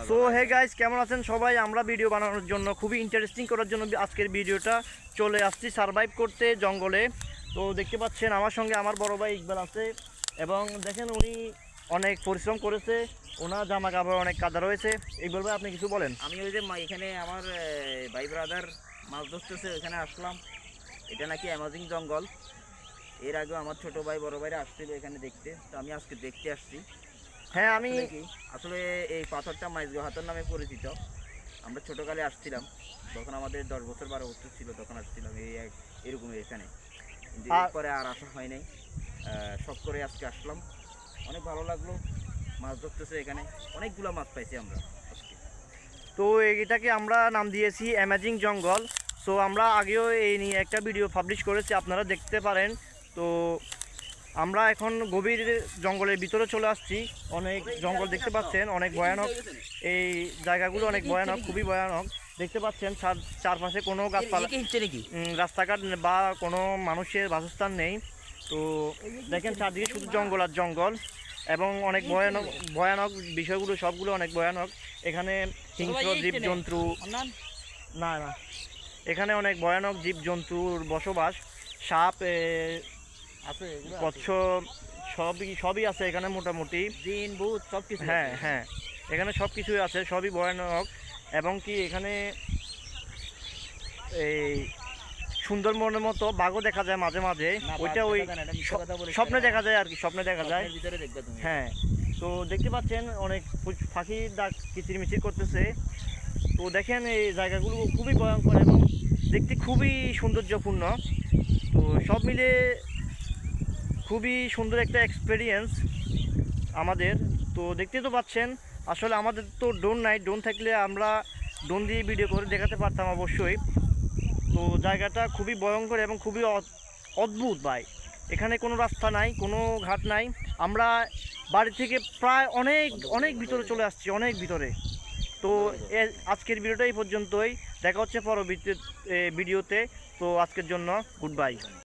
So hey guys, কেমন আছেন সবাই? আমরা ভিডিও বানানোর জন্য খুবই ইন্টারেস্টিং করার জন্য আজকের ভিডিওটা চলে আসছি সারভাইভ করতে জঙ্গলে। তো দেখতে পাচ্ছেন আমার সঙ্গে আমার বড় ভাই ইকবাল আছে এবং দেখেন উনি অনেক পরিশ্রম করেছে, ওনার জামা কাপড় অনেক কাদা রয়েছে। ইকবাল ভাই, আপনি কিছু বলেন। আমি ওই যে এখানে আমার ভাই ব্রাদার মাছ ধরতেছে, এখানে আসলাম। এটা নাকি অ্যামাজিং জঙ্গল। এর আগেও আমার ছোট ভাই বড় ভাইরা আসছিল এখানে দেখতে, তো আমি আজকে দেখতে আসছি। হ্যাঁ, আমি আসলে এই পাথরটা মাইজগো হাতর নামে পরিচিত। আমরা ছোটকালে আসছিলাম, তখন আমাদের 10 বছর 12 বছর ছিল, তখন আসছিলাম এরকম এখানে। কিন্তু এরপরে আর আসা হয় নাই, শখ করে আজকে আসলাম। অনেক ভালো লাগলো, মাছ ধরতেছে এখানে, অনেকগুলো মাছ পাইছি আমরা আজকে। তো এটাকে আমরা নাম দিয়েছি অ্যামাজিং জঙ্গল। সো আমরা আগেও এই নিয়ে একটা ভিডিও পাবলিশ করেছি, আপনারা দেখতে পারেন। তো আমরা এখন গভীর জঙ্গলের ভিতরে চলে আসছি। অনেক জঙ্গল দেখতে পাচ্ছেন, অনেক ভয়ানক এই জায়গাগুলো, অনেক ভয়ানক, খুবই ভয়ানক। দেখতে পাচ্ছেন চারপাশে কোনো গাছপালা, রাস্তাঘাট বা কোনো মানুষের বাসস্থান নেই। তো দেখেন চারদিকে শুধু জঙ্গল আর জঙ্গল এবং অনেক ভয়ানক ভয়ানক বিষয়গুলো, সবগুলো অনেক ভয়ানক। এখানে হিংস্র জীবজন্তু না না এখানে অনেক ভয়ানক জীবজন্তুর বসবাস। সাপ আছে, কচ্ছপ, সবই আছে এখানে মোটামুটি। জিন ভূত সব কিছু। হ্যাঁ হ্যাঁ, এখানে সব কিছুই আছে, সবই ভয়ানক। এবং কি এখানে এই সুন্দরবনের মতো বাঘও দেখা যায় মাঝে মাঝে, ওইটা ওই স্বপ্নে দেখা যায় আর কি, স্বপ্নে দেখা যায়। হ্যাঁ, তো দেখতে পাচ্ছেন অনেক পাখির ডাক কিচিরমিচির করতেছে। তো দেখেন এই জায়গাগুলো খুবই ভয়ঙ্কর এবং দেখতে খুবই সৌন্দর্যপূর্ণ। তো সব মিলে খুবই সুন্দর একটা এক্সপিরিয়েন্স আমাদের। তো দেখতে তো পাচ্ছেন, আসলে আমাদের তো ড্রোন নাই, ড্রোন থাকলে আমরা ড্রোন দিয়ে ভিডিও করে দেখাতে পারতাম অবশ্যই। তো জায়গাটা খুবই ভয়ঙ্কর এবং খুবই অদ্ভুত ভাই। এখানে কোনো রাস্তা নাই, কোনো ঘাট নাই। আমরা বাড়ি থেকে প্রায় অনেক অনেক ভিতরে চলে আসছি, অনেক ভিতরে। তো আজকের ভিডিওটা এই পর্যন্তই, দেখা হচ্ছে পরবর্তী ভিডিওতে। তো আজকের জন্য গুড বাই।